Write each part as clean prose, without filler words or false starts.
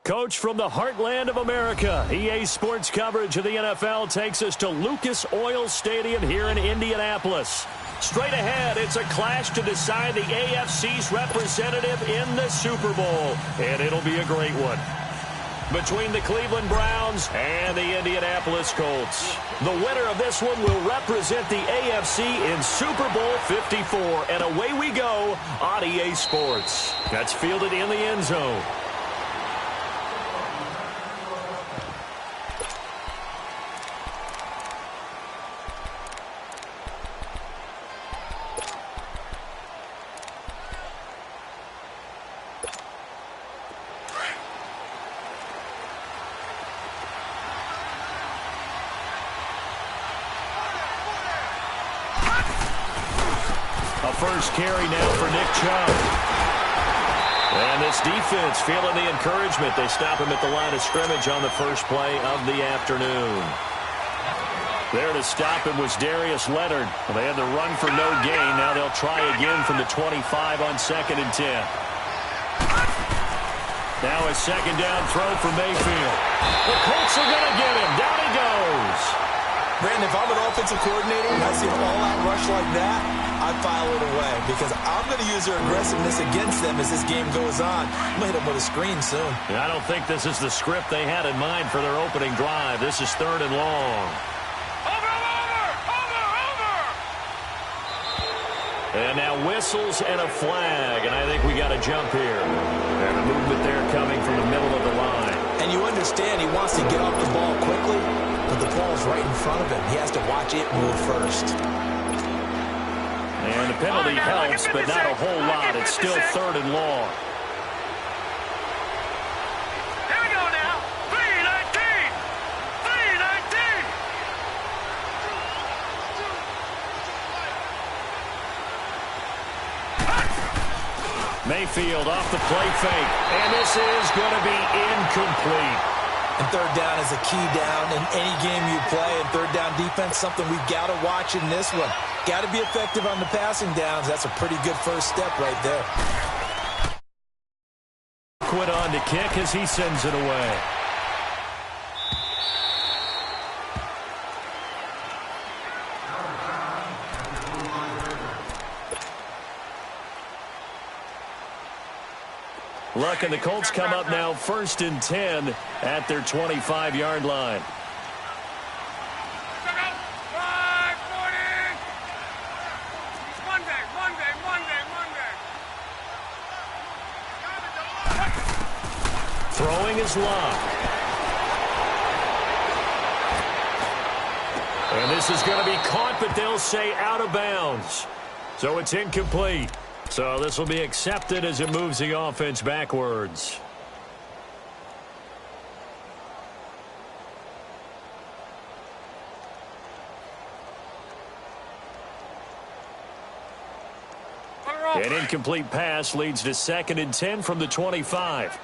Coach from the heartland of America, EA Sports coverage of the NFL takes us to Lucas Oil Stadium here in Indianapolis. Straight ahead, it's a clash to decide the AFC's representative in the Super Bowl, and it'll be a great one. Between the Cleveland Browns and the Indianapolis Colts. The winner of this one will represent the AFC in Super Bowl 54, and away we go on EA Sports. That's fielded in the end zone. First carry now for Nick Chubb. And this defense feeling the encouragement. They stop him at the line of scrimmage on the first play of the afternoon. There to stop him was Darius Leonard. Well, they had the run for no gain. Now they'll try again from the 25 on 2nd and 10. Now a second down throw for Mayfield. The Colts are going to get him. Down he goes. Brandon, if I'm an offensive coordinator and I see an all-out rush like that, I file it away because I'm going to use their aggressiveness against them as this game goes on. I'm going to hit them with a screen soon. And I don't think this is the script they had in mind for their opening drive. This is 3rd and long. And now whistles and a flag, and I think we got a jump here. And a movement there coming from the middle of the line. And you understand he wants to get off the ball quickly, but the ball's right in front of him. He has to watch it move first. And the penalty helps, but not a whole lot. It's still 3rd and long. Here we go now. 3-19. 3-19. Mayfield off the play fake. And this is going to be incomplete. And 3rd down is a key down in any game you play. And 3rd down defense, something we've got to watch in this one. Got to be effective on the passing downs. That's a pretty good first step right there. Quit on to kick as he sends it away. Luck and the Colts come up now 1st and 10 at their 25-yard line. Throwing is Locke. And this is going to be caught, but they'll say out of bounds. So it's incomplete. So this will be accepted as it moves the offense backwards. An incomplete pass leads to 2nd and 10 from the 25.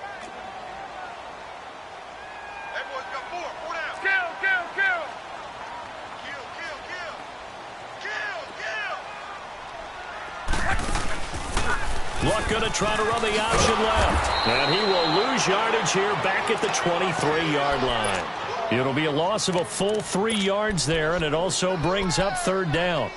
Luck going to try to run the option left. And he will lose yardage here back at the 23-yard line. It'll be a loss of a full 3 yards there, and it also brings up 3rd down.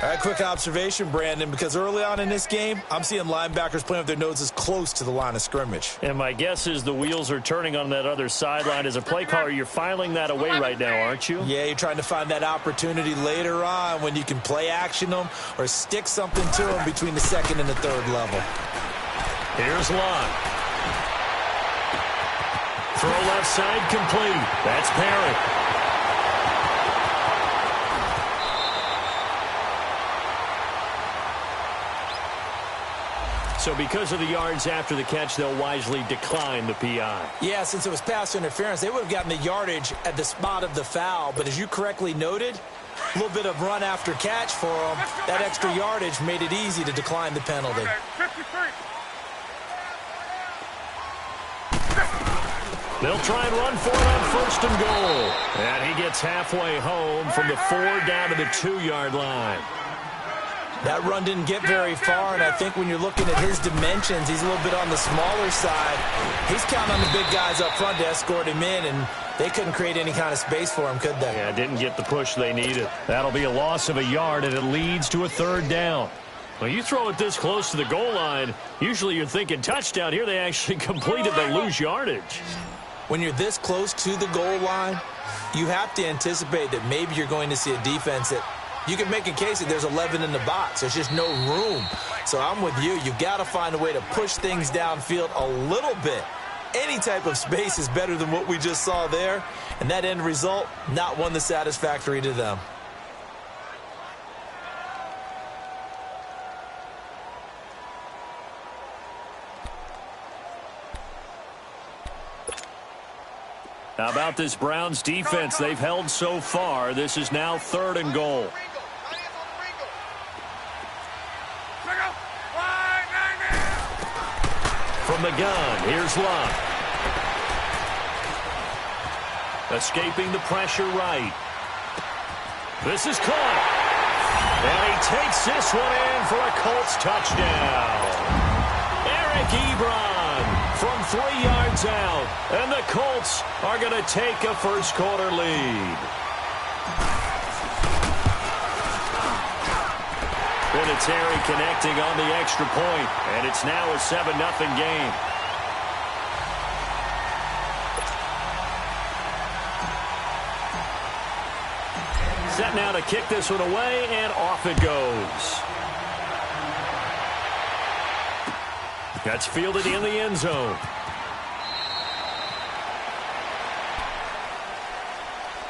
All right, quick observation, Brandon, because early on in this game, I'm seeing linebackers playing with their noses close to the line of scrimmage. And my guess is the wheels are turning on that other sideline. As a play caller, you're filing that away right now, aren't you? Yeah, you're trying to find that opportunity later on when you can play action them or stick something to them between the 2nd and the 3rd level. Here's Locke. Throw left side complete. That's Perry. So because of the yards after the catch, they'll wisely decline the PI. Yeah, since it was pass interference, they would have gotten the yardage at the spot of the foul. But as you correctly noted, a little bit of run after catch for them. That extra yardage made it easy to decline the penalty. They'll try and run for it on 1st and goal. And he gets halfway home from the 4 down to the 2-yard line. That run didn't get very far, and I think when you're looking at his dimensions, he's a little bit on the smaller side. He's counting on the big guys up front to escort him in, and they couldn't create any kind of space for him, could they? Yeah, didn't get the push they needed. That'll be a loss of a yard, and it leads to a third down. Well, you throw it this close to the goal line, usually you're thinking touchdown. Here they actually completed the lose yardage. When you're this close to the goal line, you have to anticipate that maybe you're going to see a defense that you can make a case that there's 11 in the box. There's just no room. So I'm with you. You've got to find a way to push things downfield a little bit. Any type of space is better than what we just saw there. And that end result, not one that's satisfactory to them. How about this Browns defense they've held so far? This is now 3rd and goal. From the gun, here's Luck. Escaping the pressure right. This is caught. And he takes this one in for a Colts touchdown. Eric Ebron from 3 yards out. And the Colts are going to take a first-quarter lead. Vinatieri connecting on the extra point, and it's now a 7-0 game. Set now to kick this one away, and off it goes. That's fielded in the end zone.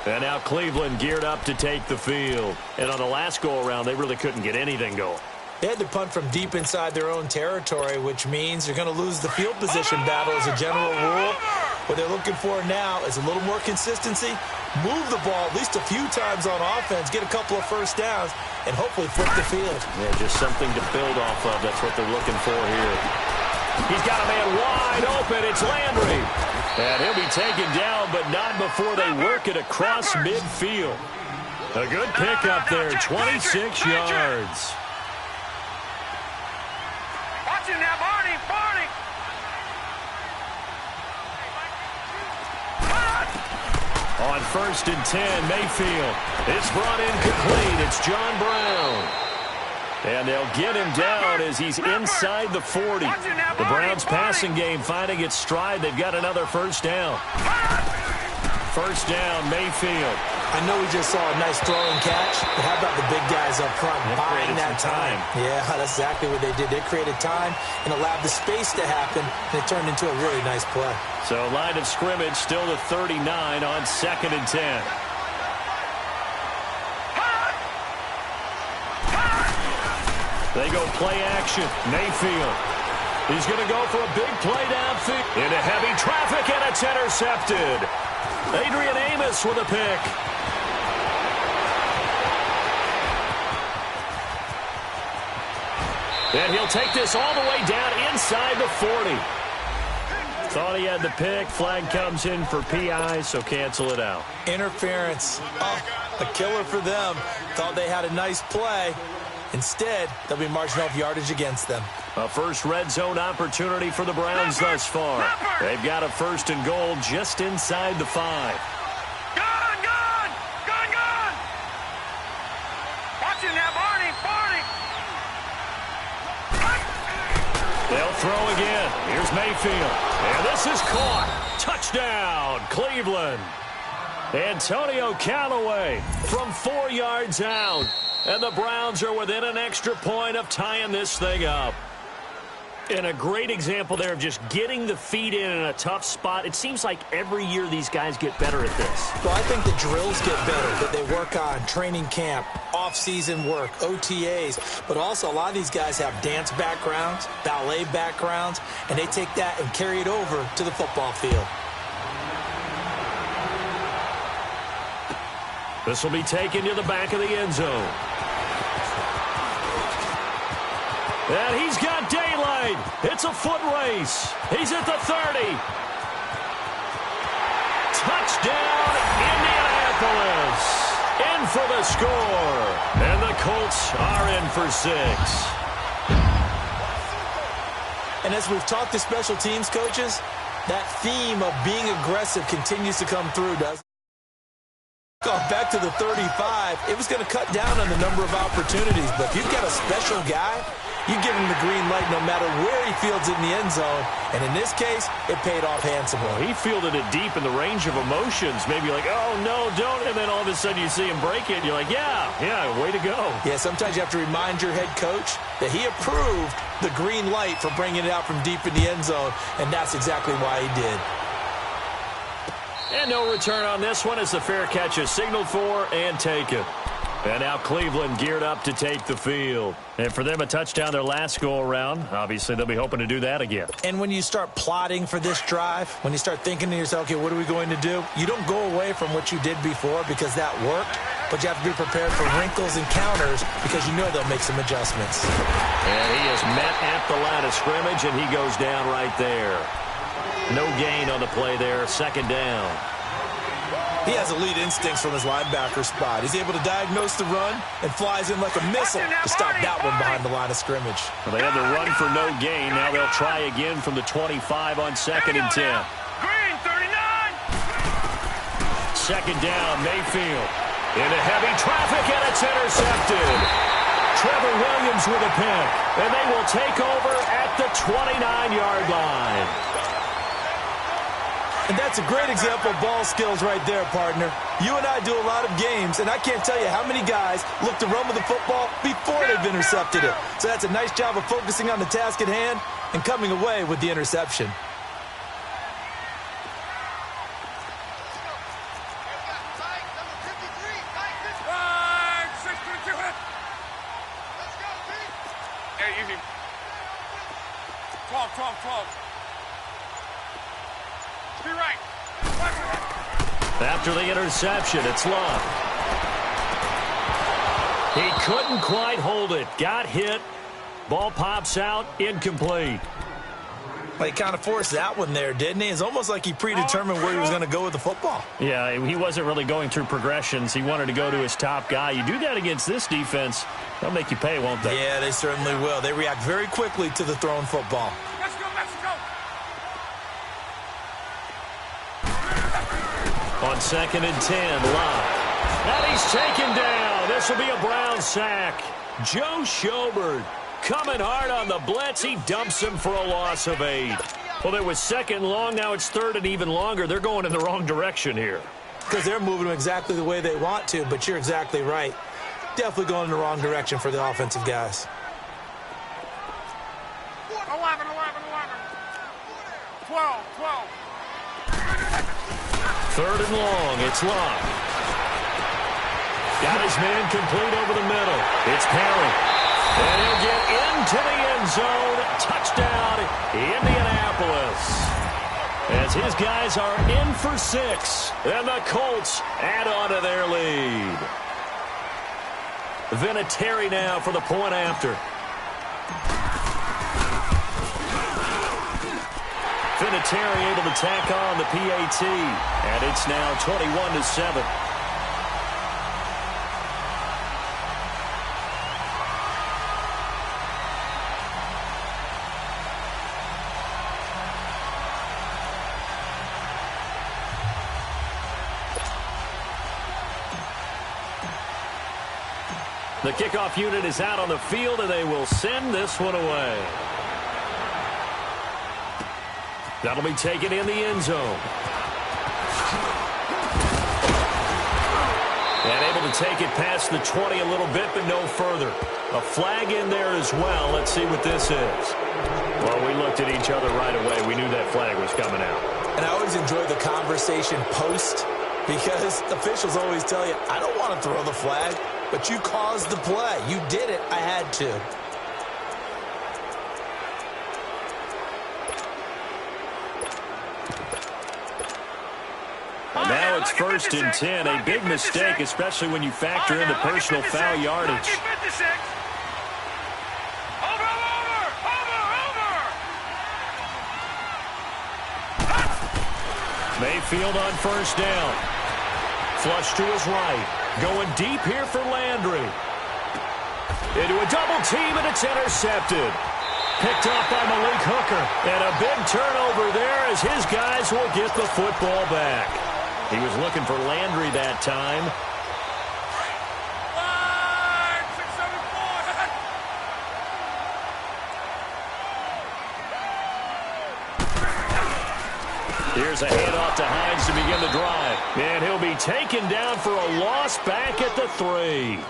And now Cleveland geared up to take the field. And on the last go-around, they really couldn't get anything going. They had to punt from deep inside their own territory, which means they're going to lose the field position battle as a general rule. What they're looking for now is a little more consistency, move the ball at least a few times on offense, get a couple of first downs, and hopefully flip the field. Yeah, just something to build off of. That's what they're looking for here. He's got a man wide open. It's Landry. And he'll be taken down, but not before they work it across midfield. A good pickup there, 26 yards. Watch him now, Barney, Barney. On 1st and 10, Mayfield. It's brought in complete. It's John Brown. And they'll get him down as he's inside the 40. The Browns passing game finding its stride. They've got another first down. First down, Mayfield. I know we just saw a nice throwing catch, but how about the big guys up front buying that time? Yeah, that's exactly what they did. They created time and allowed the space to happen, and it turned into a really nice play. So line of scrimmage still to 39 on 2nd and 10. They go play action. Mayfield. He's going to go for a big play downfield. Into heavy traffic, and it's intercepted. Adrian Amos with a pick. And he'll take this all the way down inside the 40. Thought he had the pick. Flag comes in for PI, so cancel it out. Interference. Oh, a killer for them. Thought they had a nice play. Instead, they'll be marching off yardage against them. A first red zone opportunity for the Browns thus far. They've got a 1st and goal just inside the 5. Gone, gone, gone, gone. Watch him now, Barney, Barney. They'll throw again. Here's Mayfield. And this is caught. Touchdown, Cleveland. Antonio Callaway from 4 yards out. And the Browns are within an extra point of tying this thing up. And a great example there of just getting the feet in a tough spot. It seems like every year these guys get better at this. Well, I think the drills get better that they work on, training camp, off-season work, OTAs. But also a lot of these guys have dance backgrounds, ballet backgrounds, and they take that and carry it over to the football field. This will be taken to the back of the end zone. And he's got daylight. It's a foot race. He's at the 30. Touchdown, Indianapolis. In for the score. And the Colts are in for 6. And as we've talked to special teams coaches, that theme of being aggressive continues to come through, doesn't it? Back to the 35, it was going to cut down on the number of opportunities. But if you've got a special guy, you give him the green light no matter where he fields it in the end zone. And in this case, it paid off handsomely. Well, he fielded it deep in the range of emotions. Maybe like, oh, no, don't. And then all of a sudden you see him break it. And you're like, yeah, way to go. Yeah, sometimes you have to remind your head coach that he approved the green light for bringing it out from deep in the end zone. And that's exactly why he did. And no return on this one as the fair catch is signaled for and taken. And now Cleveland geared up to take the field. And for them, a touchdown their last go-around. Obviously, they'll be hoping to do that again. And when you start plotting for this drive, when you start thinking to yourself, okay, what are we going to do? You don't go away from what you did before because that worked, but you have to be prepared for wrinkles and counters because you know they'll make some adjustments. And he is met at the line of scrimmage, and he goes down right there. No gain on the play there, second down. He has elite instincts from his linebacker spot. He's able to diagnose the run and flies in like a missile to stop that one behind the line of scrimmage. Well, they had the run for no gain. Now they'll try again from the 25 on second and 10. Green, 39. Second down, Mayfield. Into heavy traffic, and it's intercepted. Trevor Williams with a pick, and they will take over at the 29-yard line. And that's a great example of ball skills right there, partner. You and I do a lot of games, and I can't tell you how many guys look to run with the football before they've intercepted it. So that's a nice job of focusing on the task at hand and coming away with the interception. Hey, easy. 12. Be right. After the interception, it's Love. He couldn't quite hold it. Got hit. Ball pops out. Incomplete. Well, he kind of forced that one there, didn't he? It's almost like he predetermined where he was going to go with the football. Yeah, he wasn't really going through progressions. He wanted to go to his top guy. You do that against this defense, they'll make you pay, won't they? Yeah, they certainly will. They react very quickly to the thrown football. Let's go, Mexico. On second and 10, Love. And he's taken down. This will be a Brown sack. Joe Schobert coming hard on the blitz. He dumps him for a loss of 8. Well, it was second and long. Now it's third and even longer. They're going in the wrong direction here. Because they're moving them exactly the way they want to, but you're exactly right. Definitely going in the wrong direction for the offensive guys. 11. 12. Third and long. It's Love. Got his man complete over the middle. It's Perry. And he'll get into the end zone. Touchdown, Indianapolis. As his guys are in for 6. And the Colts add on to their lead. Vinatieri now for the point after. Vinatieri able to tack on the PAT. And it's now 21-7. The kickoff unit is out on the field, and they will send this one away. That'll be taken in the end zone. And able to take it past the 20 a little bit, but no further. A flag in there as well. Let's see what this is. Well, we looked at each other right away. We knew that flag was coming out. And I always enjoy the conversation post because officials always tell you, I don't want to throw the flag, but you caused the play. You did it. I had to. Now it's first and 10. A big mistake, especially when you factor in the personal foul yardage. Mayfield on first down. Flush to his right. Going deep here for Landry. Into a double team, and it's intercepted. Picked off by Malik Hooker. And a big turnover there as his guys will get the football back. He was looking for Landry that time. Here's a handoff to Hines to begin the drive. And he'll be taken down for a loss back at the 3.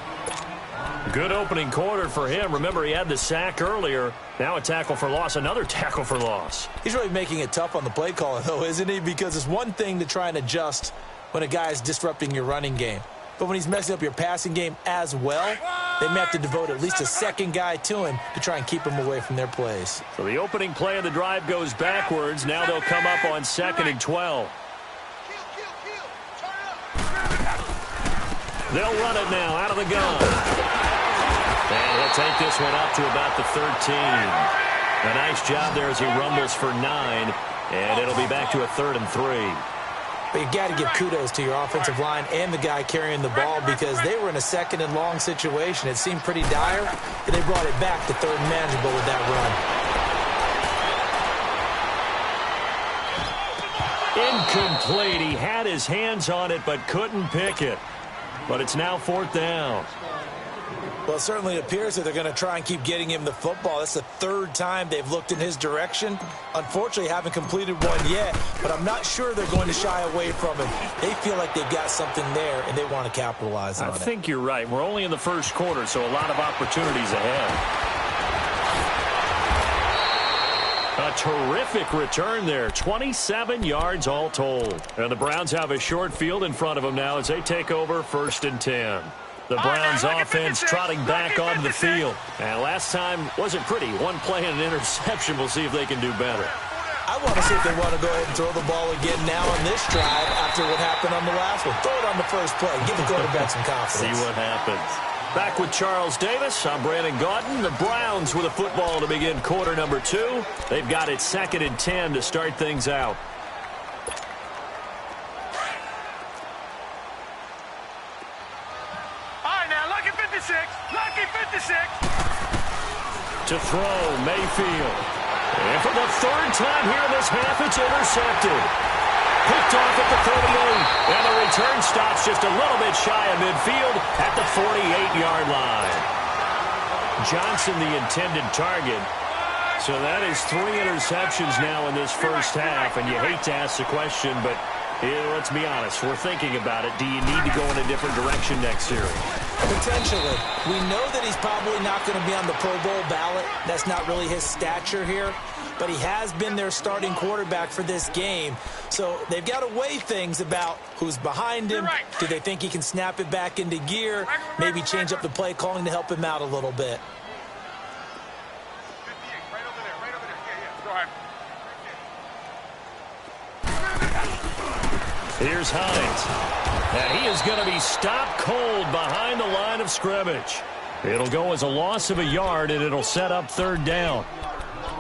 Good opening quarter for him. Remember, he had the sack earlier. Now a tackle for loss, another tackle for loss. He's really making it tough on the play caller, though, isn't he? Because it's one thing to try and adjust when a guy is disrupting your running game. But when he's messing up your passing game as well, they may have to devote at least a second guy to him to try and keep him away from their plays. So the opening play of the drive goes backwards. Now they'll come up on 2nd and 12. They'll run it now out of the gun. And he'll take this one up to about the 13. A nice job there as he rumbles for 9. And it'll be back to a 3rd and 3. But you got to give kudos to your offensive line and the guy carrying the ball because they were in a 2nd and long situation. It seemed pretty dire, and they brought it back to 3rd and manageable with that run. Incomplete. He had his hands on it but couldn't pick it. But it's now 4th down. Well, it certainly appears that they're going to try and keep getting him the football. That's the 3rd time they've looked in his direction. Unfortunately, haven't completed one yet, but I'm not sure they're going to shy away from him. They feel like they've got something there, and they want to capitalize on it. I think you're right. We're only in the first quarter, so a lot of opportunities ahead. A terrific return there. 27 yards all told. And the Browns have a short field in front of them now as they take over 1st and 10. The Browns offense trotting back onto the field. And last time wasn't pretty. One play and an interception. We'll see if they can do better. I want to see if they want to go ahead and throw the ball again now on this drive after what happened on the last one. Throw it on the first play. Give the quarterback some confidence. See what happens. Back with Charles Davis. I'm Brandon Gaudin. The Browns with a football to begin quarter number 2. They've got it 2nd and 10 to start things out. Lucky 56. To throw, Mayfield. And for the 3rd time here in this half, it's intercepted. Picked off at the 38. And the return stops just a little bit shy of midfield at the 48-yard line. Johnson, the intended target. So that is 3 interceptions now in this first half. And you hate to ask the question, but let's be honest. We're thinking about it. Do you need to go in a different direction next series? Potentially. We know that he's probably not going to be on the Pro Bowl ballot. That's not really his stature here. But he has been their starting quarterback for this game. So they've got to weigh things about who's behind him. Do they think he can snap it back into gear? Maybe change up the play calling to help him out a little bit. Here's Hines. And he is going to be stopped cold behind the line of scrimmage. It'll go as a loss of a yard, and it'll set up 3rd down.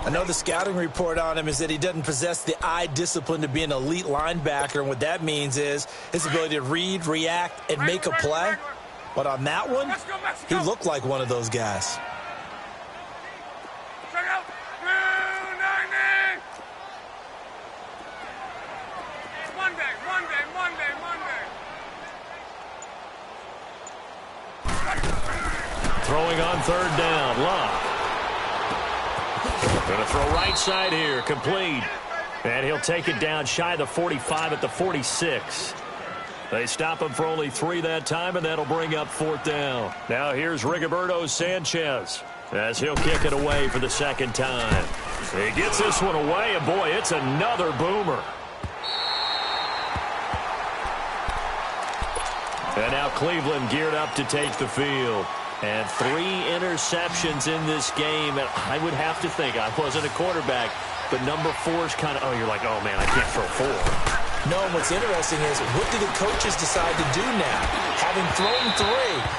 I know the scouting report on him is that he doesn't possess the eye discipline to be an elite linebacker, and what that means is his ability to read, react, and make a play. But on that one, he looked like one of those guys. Throwing on 3rd down, Locke. Going to throw right side here, complete. And he'll take it down shy of the 45 at the 46. They stop him for only 3 that time, and that'll bring up 4th down. Now here's Rigoberto Sanchez as he'll kick it away for the 2nd time. He gets this one away, and boy, it's another boomer. And now Cleveland geared up to take the field. And 3 interceptions in this game. And I would have to think, I wasn't a quarterback, but number 4 is kind of, you're like, oh, man, I can't throw 4. No, and what's interesting is, what do the coaches decide to do now? Having thrown 3,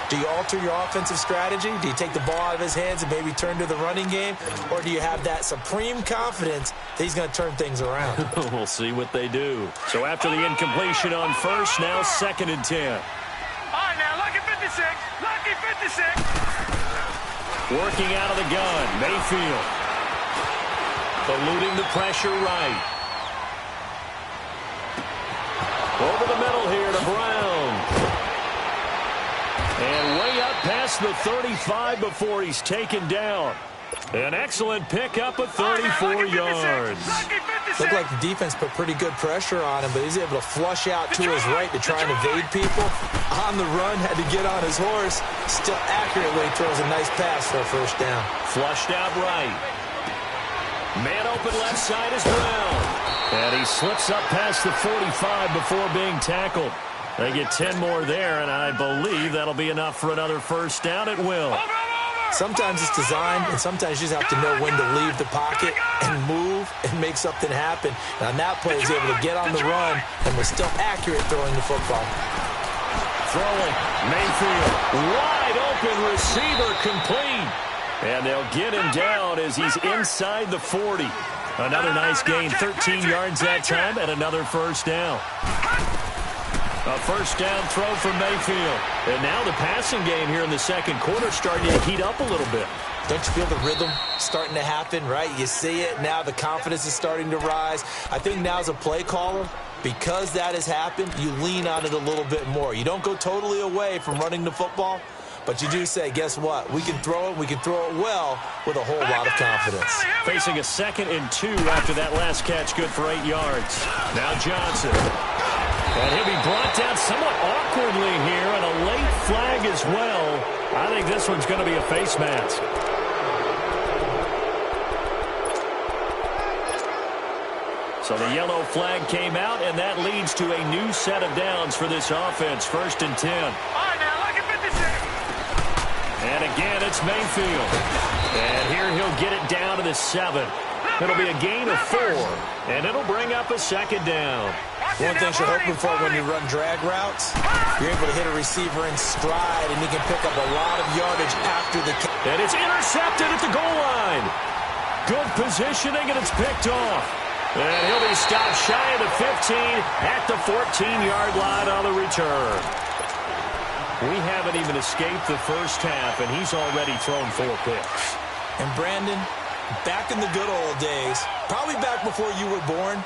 do you alter your offensive strategy? Do you take the ball out of his hands and maybe turn to the running game? Or do you have that supreme confidence that he's going to turn things around? We'll see what they do. So after the incompletion on first, now 2nd and 10. All right, now, 56. Working out of the gun, Mayfield. Eluding the pressure right. Over the middle here to Brown. And way up past the 35 before he's taken down. An excellent pickup of 34 yards. Looked like the defense put pretty good pressure on him, but he's able to flush out to his right to try and evade people. On the run, had to get on his horse. Still accurately throws a nice pass for a first down. Flushed out right. Man open left side is Brown. And he slips up past the 45 before being tackled. They get 10 more there, and I believe that'll be enough for another first down. It will. Sometimes it's designed, and sometimes you just have to know when to leave the pocket and move and make something happen. And on that play, he's able to get on the run and was still accurate throwing the football. Throwing, Mayfield, wide open receiver, complete. And they'll get him down as he's inside the 40. Another nice gain, 13 yards that time, and another first down. A first down throw from Mayfield. And now the passing game here in the second quarter starting to heat up a little bit. Don't you feel the rhythm starting to happen, right? You see it now. The confidence is starting to rise. I think now as a play caller, because that has happened, you lean on it a little bit more. You don't go totally away from running the football, but you do say, guess what? We can throw it. We can throw it well with a whole lot of confidence. Facing a 2nd and 2 after that last catch, good for 8 yards. Now Johnson. And he'll be brought down somewhat awkwardly here, and a late flag as well. I think this one's going to be a face mask. So the yellow flag came out, and that leads to a new set of downs for this offense. 1st and 10. All right, now, look at 56. And again, it's Mayfield. And here he'll get it down to the 7. It'll be a gain of 4, and it'll bring up a 2nd down. One thing you're hoping for when you run drag routes, you're able to hit a receiver in stride, and he can pick up a lot of yardage after the catch. And it's intercepted at the goal line. Good positioning, and it's picked off. And he'll be stopped shy of the 15 at the 14-yard line on the return. We haven't even escaped the first half, and he's already thrown 4 picks. And Brandon, back in the good old days, probably back before you were born,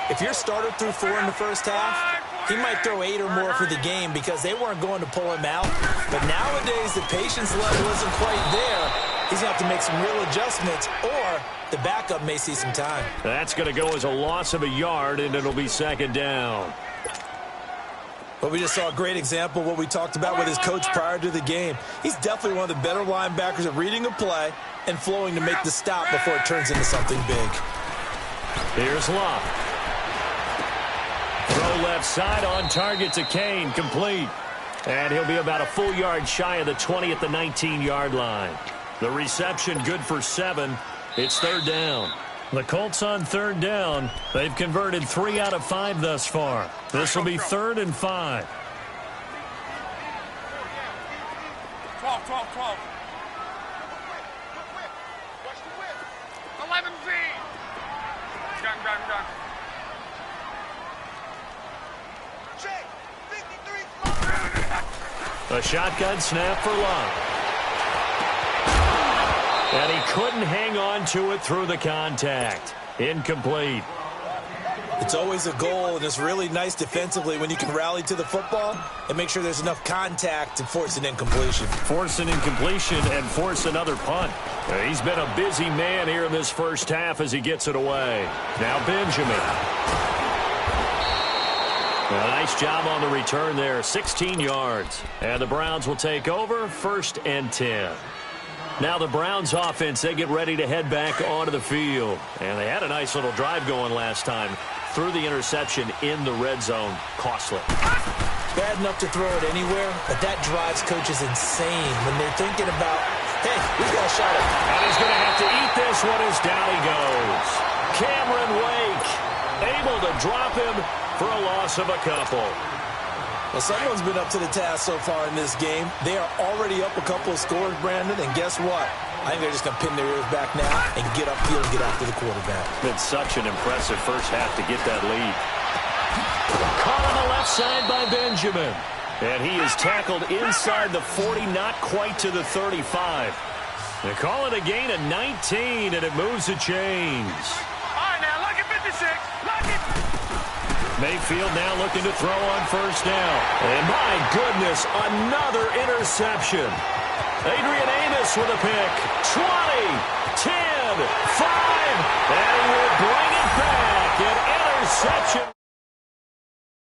if your starter threw 4 in the first half, he might throw 8 or more for the game because they weren't going to pull him out. But nowadays, the patience level isn't quite there. He's going to have to make some real adjustments, or the backup may see some time. That's going to go as a loss of a yard, and it'll be 2nd down. But we just saw a great example of what we talked about with his coach prior to the game. He's definitely one of the better linebackers at reading a play and flowing to make the stop before it turns into something big. Here's Locke. Throw left side on target to Kane, complete. And he'll be about a full yard shy of the 20 at the 19-yard line. The reception good for 7. It's 3rd down. The Colts on 3rd down. They've converted 3 out of 5 thus far. This will be 3rd and 5. 12, 12, 12. 11 Z. Gun. A shotgun snap for Locke. And he couldn't hang on to it through the contact. Incomplete. It's always a goal, and it's really nice defensively when you can rally to the football and make sure there's enough contact to force an incompletion. Force an incompletion and force another punt. He's been a busy man here in this first half as he gets it away. Now Benjamin. A nice job on the return there, 16 yards. And the Browns will take over, 1st and 10. Now the Browns offense, they get ready to head back onto the field. And they had a nice little drive going last time. Through the interception in the red zone, costly. Bad enough to throw it anywhere, but that drives coaches insane when they're thinking about, hey, we've got a shot at it. And he's going to have to eat this one as down he goes. Cameron Wake able to drop him for a loss of a couple. Well, someone's been up to the task so far in this game. They are already up a couple of scores, Brandon, and guess what? I think they're just going to pin their ears back now and get upfield and get after the quarterback. Been such an impressive first half to get that lead. Caught on the left side by Benjamin. And he is tackled inside the 40, not quite to the 35. They call it a gain of 19, and it moves the chains. All right, now, look at 56. Look it. Mayfield now looking to throw on first down. And my goodness, another interception. Adrian Amos with a pick. 20, 10, 5, and he will bring it back. An interception.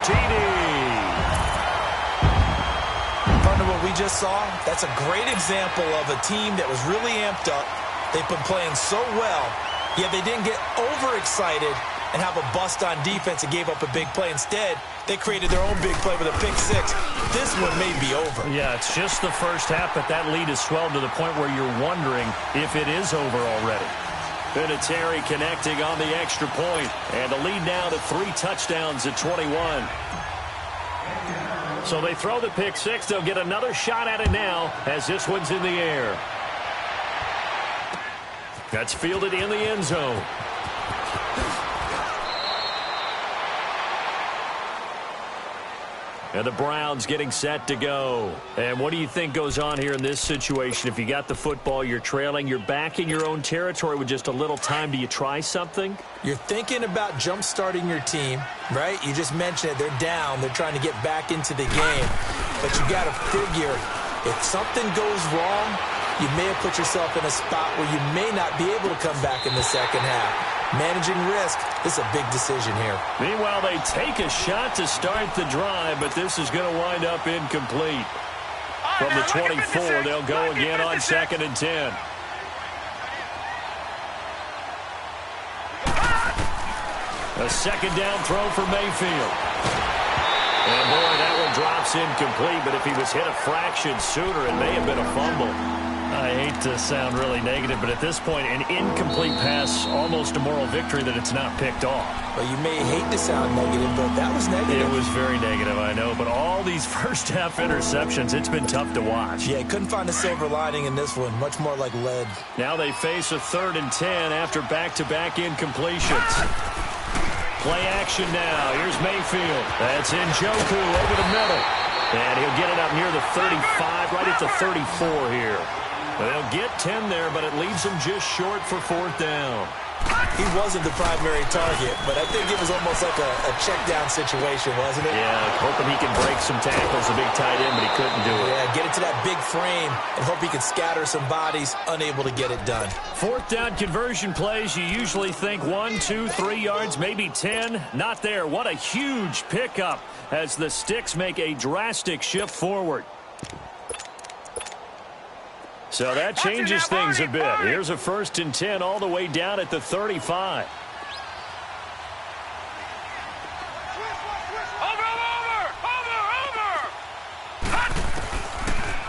TD. Partner, what we just saw, that's a great example of a team that was really amped up. They've been playing so well, yet they didn't get overexcited and have a bust on defense and gave up a big play. Instead, they created their own big play with a pick six. This one may be over. Yeah, it's just the first half, but that lead has swelled to the point where you're wondering if it is over already. Vinatieri connecting on the extra point, and the lead now to 3 touchdowns at 21. So they throw the pick six. They'll get another shot at it now as this one's in the air. That's fielded in the end zone. And the Browns getting set to go. And what do you think goes on here in this situation? If you got the football, you're trailing, you're back in your own territory with just a little time. Do you try something? You're thinking about jump-starting your team, right? You just mentioned it. They're down. They're trying to get back into the game. But you got to figure, if something goes wrong, you may have put yourself in a spot where you may not be able to come back in the second half. Managing risk, this is a big decision here. Meanwhile, they take a shot to start the drive, but this is going to wind up incomplete. From the 24, they'll go again on 2nd and 10. A second down throw for Mayfield. And boy, that one drops incomplete, but if he was hit a fraction sooner, it may have been a fumble. I hate to sound really negative, but at this point, an incomplete pass, almost a moral victory that it's not picked off. Well, you may hate to sound negative, but that was negative. It was very negative, I know, but all these first-half interceptions, it's been tough to watch. Yeah, couldn't find a silver lining in this one, much more like lead. Now they face a 3rd and 10 after back-to-back incompletions. Play action now. Here's Mayfield. That's Njoku over the middle. And he'll get it up near the 35, right at the 34 here. They'll get 10 there, but it leaves them just short for 4th down. He wasn't the primary target, but I think it was almost like a check-down situation, wasn't it? Yeah, hoping he can break some tackles, a big tight end, but he couldn't do it. Yeah, get it to that big frame and hope he can scatter some bodies, unable to get it done. 4th down conversion plays, you usually think 1, 2, 3 yards, maybe 10. Not there. What a huge pickup as the Sticks make a drastic shift forward. So that changes things a bit. Here's a 1st and 10 all the way down at the 35.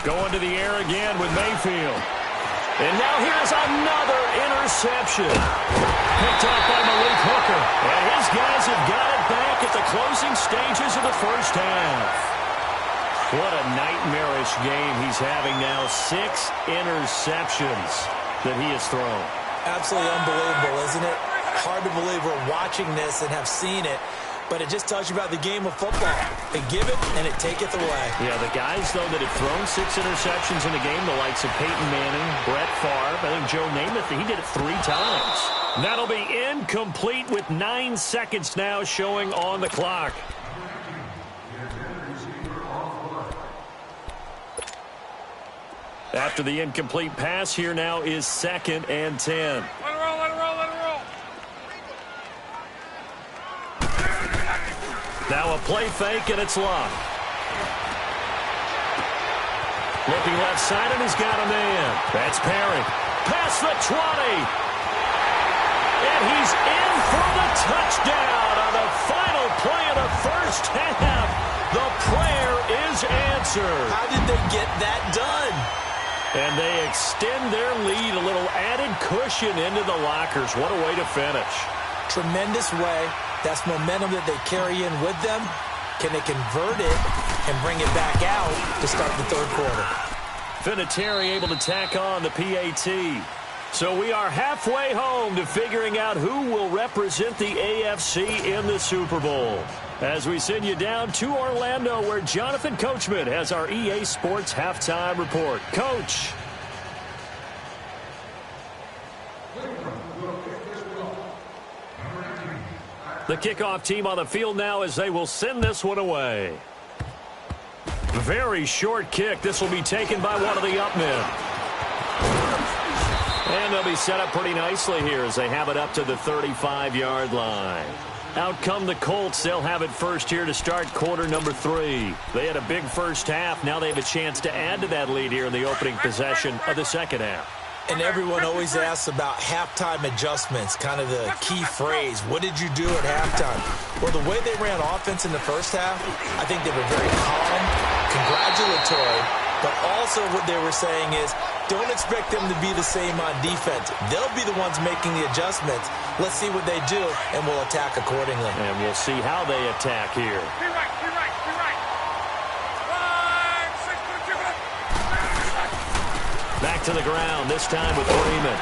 Going to the air again with Mayfield. And now here's another interception. Picked up by Malik Hooker. And his guys have got it back at the closing stages of the first half. What a nightmarish game he's having now. 6 interceptions that he has thrown. Absolutely unbelievable, isn't it? Hard to believe we're watching this and have seen it, but it just tells you about the game of football. They give it, and it taketh away. Yeah, the guys, though, that have thrown 6 interceptions in a game, the likes of Peyton Manning, Brett Favre, I think Joe Namath, he did it 3 times. That'll be incomplete with 9 seconds now showing on the clock. After the incomplete pass, here now is 2nd and 10. Let it roll, let it roll, let it roll. Now a play fake, and it's locked. Looking left side, and he's got a man. That's Perry. Past the 20. And he's in for the touchdown on the final play of the first half. The prayer is answered. How did they get that done? And they extend their lead, a little added cushion into the lockers. What a way to finish. Tremendous way. That's momentum that they carry in with them. Can they convert it and bring it back out to start the 3rd quarter? Vinatieri able to tack on the PAT. So we are halfway home to figuring out who will represent the AFC in the Super Bowl. As we send you down to Orlando, where Jonathan Coachman has our EA Sports Halftime Report. Coach. The kickoff team on the field now as they will send this one away. Very short kick. This will be taken by one of the up men. And they'll be set up pretty nicely here as they have it up to the 35-yard line. Out come the Colts. They'll have it first here to start quarter number 3. They had a big first half. Now they have a chance to add to that lead here in the opening possession of the second half. And everyone always asks about halftime adjustments, kind of the key phrase. What did you do at halftime? Well, the way they ran offense in the first half, I think they were very calm, congratulatory, but also what they were saying is don't expect them to be the same on defense. They'll be the ones making the adjustments. Let's see what they do, and we'll attack accordingly. And we'll see how they attack here. Be right. Back to the ground, this time with Freeman.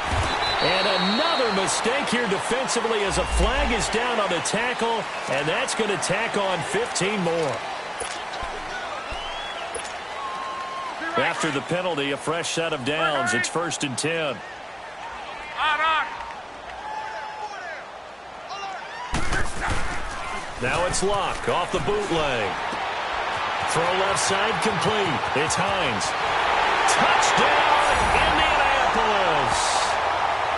And another mistake here defensively as a flag is down on the tackle, and that's going to tack on 15 more. After the penalty, a fresh set of downs. It's 1st and 10. On. Now it's Locke off the bootleg. Throw left side complete. It's Hines. Touchdown, Indianapolis.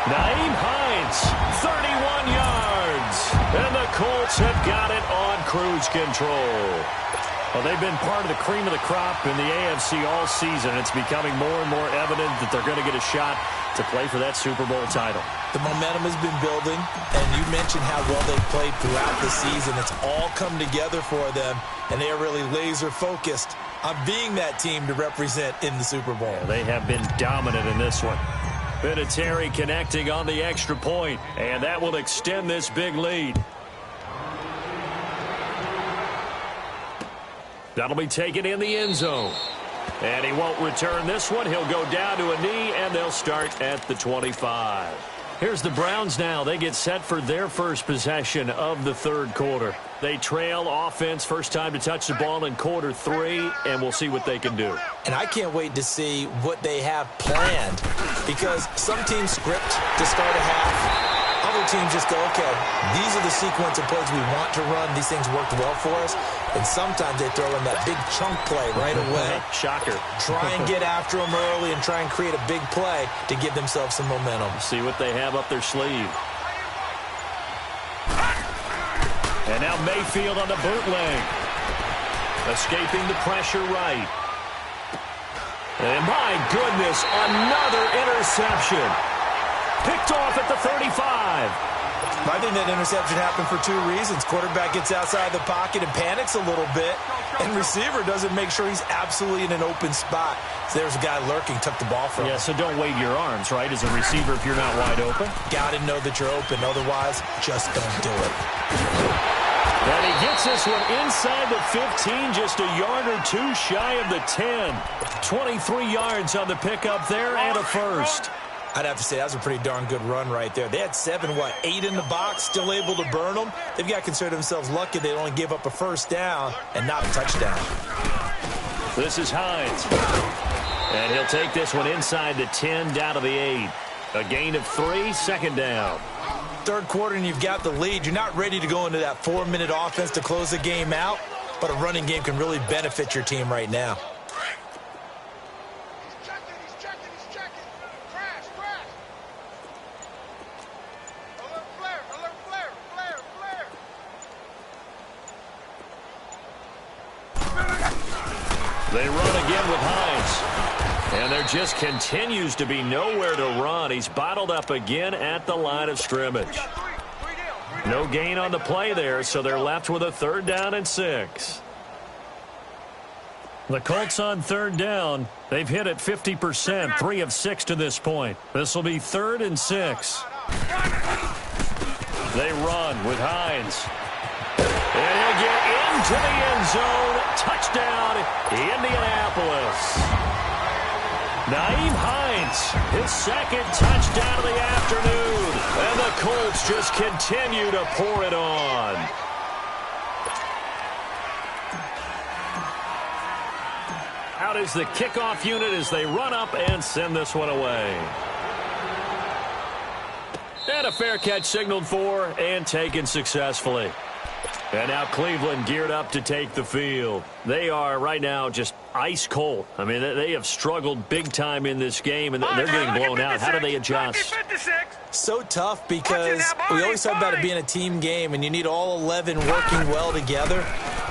Naeem Hines, 31 yards. And the Colts have got it on cruise control. Well, they've been part of the cream of the crop in the AFC all season. It's becoming more and more evident that they're going to get a shot to play for that Super Bowl title. The momentum has been building, and you mentioned how well they've played throughout the season. It's all come together for them, and they are really laser-focused on being that team to represent in the Super Bowl. Yeah, they have been dominant in this one. Vinatieri connecting on the extra point, and that will extend this big lead. That'll be taken in the end zone. And he won't return this one. He'll go down to a knee, and they'll start at the 25. Here's the Browns now. They get set for their first possession of the third quarter. They trail offense, first time to touch the ball in quarter 3, and we'll see what they can do. And I can't wait to see what they have planned, because some teams script to start a half. Other teams just go, okay, these are the sequence of plays we want to run. These things worked well for us. And sometimes they throw in that big chunk play right away. Shocker. Try and get after them early and try and create a big play to give themselves some momentum. See what they have up their sleeve. And now Mayfield on the bootleg. Escaping the pressure right. And my goodness, another interception. Picked off at the 35. I think that interception happened for 2 reasons. Quarterback gets outside the pocket and panics a little bit, and receiver doesn't make sure he's absolutely in an open spot. So there's a guy lurking, took the ball from him. Yeah, so don't wave your arms, right, as a receiver if you're not wide open. Got to know that you're open. Otherwise, just don't do it. And he gets this one inside the 15, just a yard or 2 shy of the 10. 23 yards on the pickup there and a first. I'd have to say that was a pretty darn good run right there. They had 8 in the box, still able to burn them. They've got to consider themselves lucky they only gave up a first down and not a touchdown. This is Hines. And he'll take this one inside the 10, down to the 8. A gain of 3, second down. Third quarter and you've got the lead. You're not ready to go into that 4-minute offense to close the game out, but a running game can really benefit your team right now. They run again with Hines. And there just continues to be nowhere to run. He's bottled up again at the line of scrimmage. No gain on the play there, so they're left with a 3rd down and 6. The Colts on 3rd down. They've hit it 50%, 3 of 6 to this point. This will be 3rd and 6. They run with Hines. And he'll get into the end zone. Touchdown, Indianapolis. Naeem Hines, his 2nd touchdown of the afternoon. And the Colts just continue to pour it on. Out is the kickoff unit as they run up and send this one away. And a fair catch signaled for and taken successfully. And now Cleveland geared up to take the field. They are right now just ice cold. I mean, they have struggled big time in this game, and they're getting blown out. How do they adjust? So tough because we always talk about it being a team game, and you need all 11 working well together.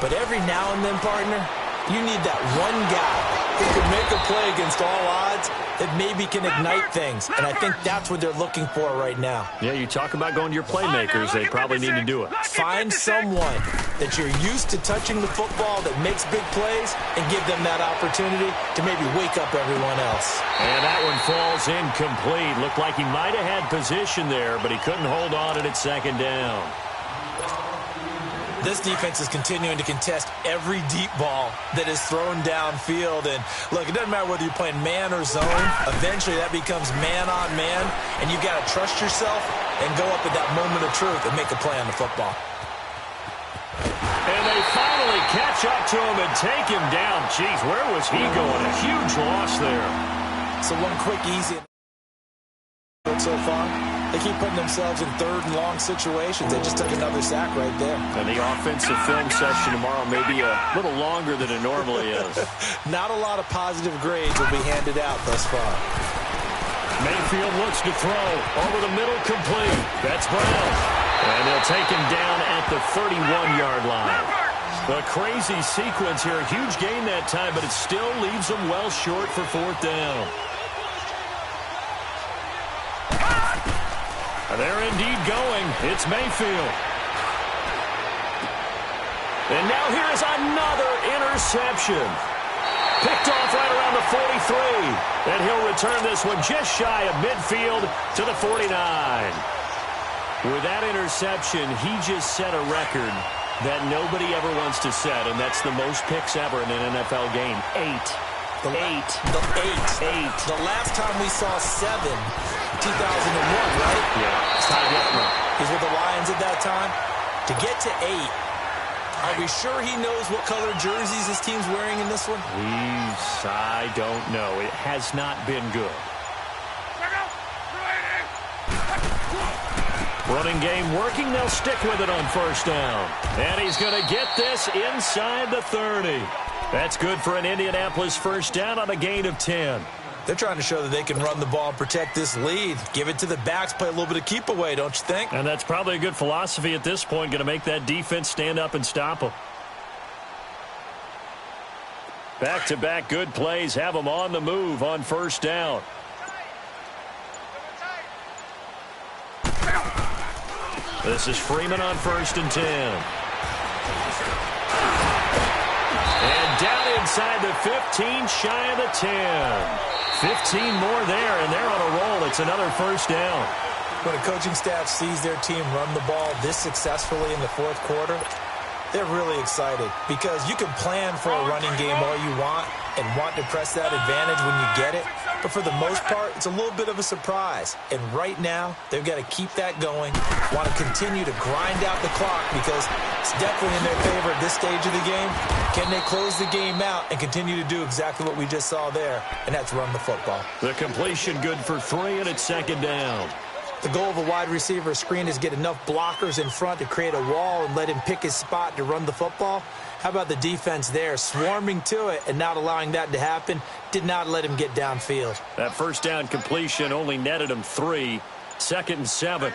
But every now and then, partner, you need that one guy who can make a play against all odds that maybe can ignite things. And I think that's what they're looking for right now. Yeah, you talk about going to your playmakers. They probably need to do it. Find someone that you're used to touching the football that makes big plays and give them that opportunity to maybe wake up everyone else. And that one falls incomplete. Looked like he might have had position there, but he couldn't hold on at second down. This defense is continuing to contest every deep ball that is thrown downfield. And, look, it doesn't matter whether you're playing man or zone. Eventually, that becomes man-on-man, and you've got to trust yourself and go up at that moment of truth and make a play on the football. And they finally catch up to him and take him down. Jeez, where was he going? A huge loss there. So one quick, easy so far. They keep putting themselves in third and long situations. They just took another sack right there. And the offensive film session tomorrow may be a little longer than it normally is. Not a lot of positive grades will be handed out thus far. Mayfield looks to throw. Over the middle, complete. That's Brown. And they'll take him down at the 31-yard line. A crazy sequence here. A huge gain that time, but it still leaves them well short for fourth down. They're indeed going. It's Mayfield. And now here is another interception. Picked off right around the 43. And he'll return this one just shy of midfield to the 49. With that interception, he just set a record that nobody ever wants to set, and that's the most picks ever in an NFL game. 8. The last time we saw 7, 2001, right? Yeah. He's with the Lions at that time. To get to 8, are we sure he knows what color jerseys his team's wearing in this one? I don't know. It has not been good. Running game working. They'll stick with it on first down. And he's going to get this inside the 30. That's good for an Indianapolis first down on a gain of 10. They're trying to show that they can run the ball and protect this lead. Give it to the backs, play a little bit of keep away, don't you think? And that's probably a good philosophy at this point, going to make that defense stand up and stop them. Back-to-back good plays have them on the move on first down. This is Freeman on 1st and 10. And down inside the 15, shy of the 10. 15 more there, and they're on a roll. It's another first down. When a coaching staff sees their team run the ball this successfully in the fourth quarter, they're really excited because you can plan for a running game all you want and want to press that advantage when you get it. But for the most part, it's a little bit of a surprise. And right now, they've got to keep that going, want to continue to grind out the clock because it's definitely in their favor at this stage of the game. Can they close the game out and continue to do exactly what we just saw there, and that's run the football. The completion good for 3, and it's second down. The goal of a wide receiver screen is get enough blockers in front to create a wall and let him pick his spot to run the football. How about the defense there, swarming to it and not allowing that to happen? Did not let him get downfield. That first down completion only netted him 3. 2nd and 7.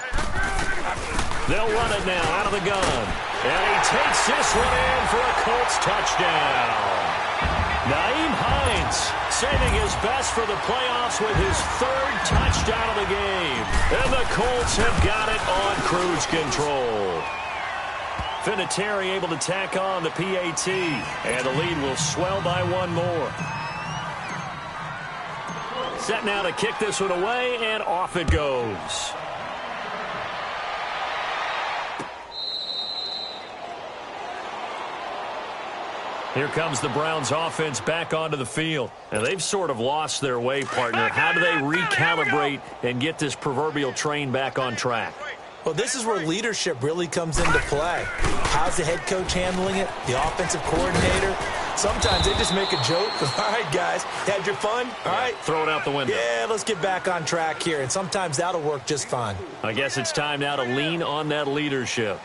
They'll run it now out of the gun. And he takes this one in for a Colts touchdown. Nyheim Hines saving his best for the playoffs with his 3rd touchdown of the game. And the Colts have got it on cruise control. Vinatieri able to tack on the PAT, and the lead will swell by 1 more. Set now to kick this one away, and off it goes. Here comes the Browns offense back onto the field. And they've sort of lost their way, partner. How do they recalibrate and get this proverbial train back on track? Well, this is where leadership really comes into play. How's the head coach handling it? The offensive coordinator? Sometimes they just make a joke. All right, guys, had your fun? All right. Throw it out the window. Yeah, let's get back on track here, and sometimes that'll work just fine. I guess it's time now to lean on that leadership.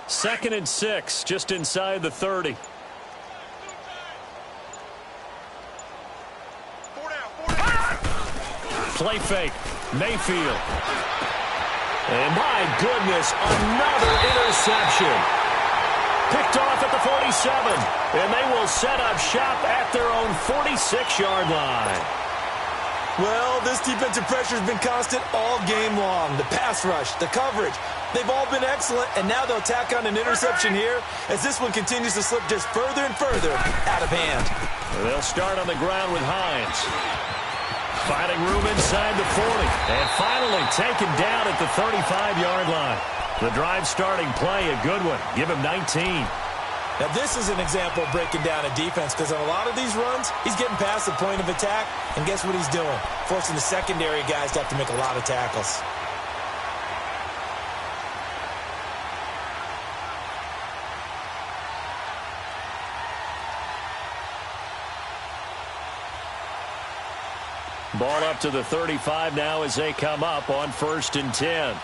2nd and 6, just inside the 30. Play fake. Mayfield. And my goodness, another interception. Picked off at the 47. And they will set up shop at their own 46-yard line. Well, this defensive pressure has been constant all game long. The pass rush, the coverage, they've all been excellent, and now they'll tack on an interception here as this one continues to slip just further and further out of hand. They'll start on the ground with Hines. Finding room inside the 40. And finally taken down at the 35-yard line. The drive starting play, a good one. Give him 19. Now, this is an example of breaking down a defense because on a lot of these runs, he's getting past the point of attack, and guess what he's doing? Forcing the secondary guys to have to make a lot of tackles. Ball up to the 35 now as they come up on 1st and 10.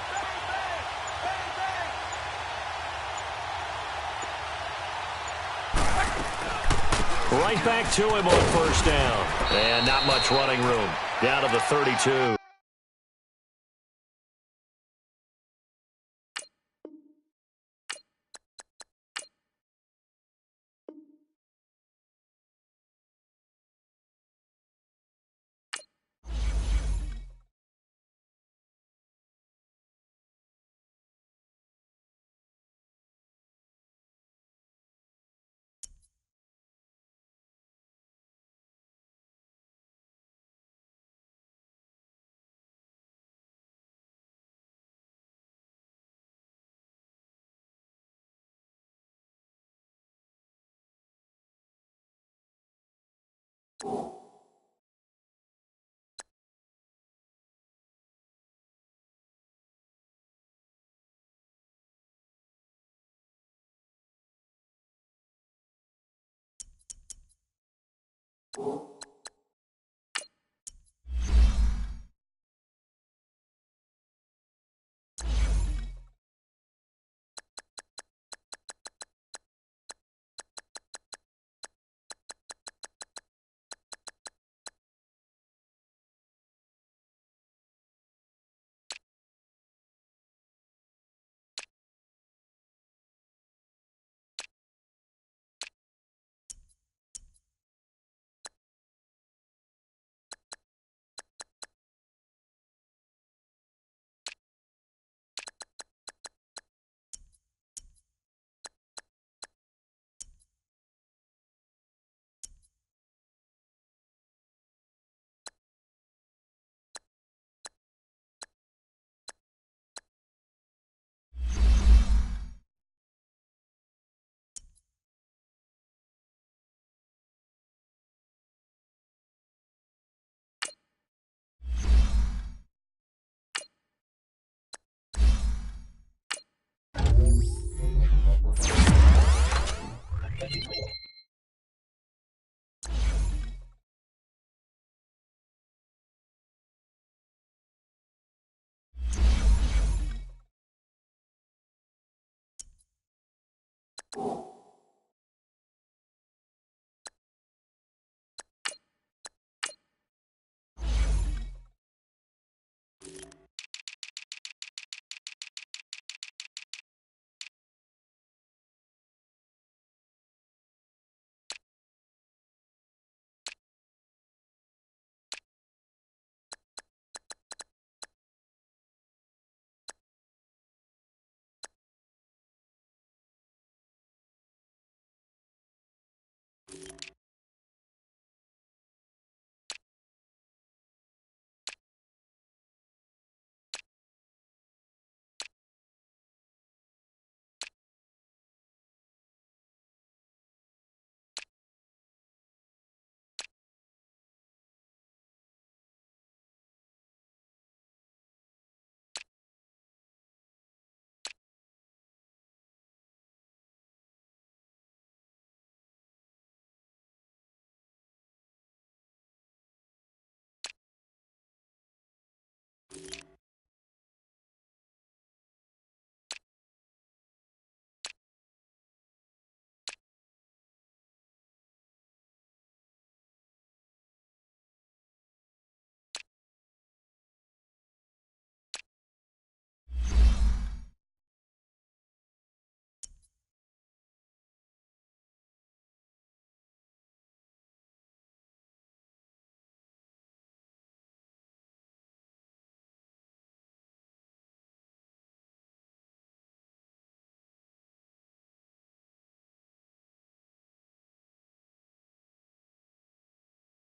Right back to him on 1st down. And not much running room. Down to the 32.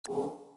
you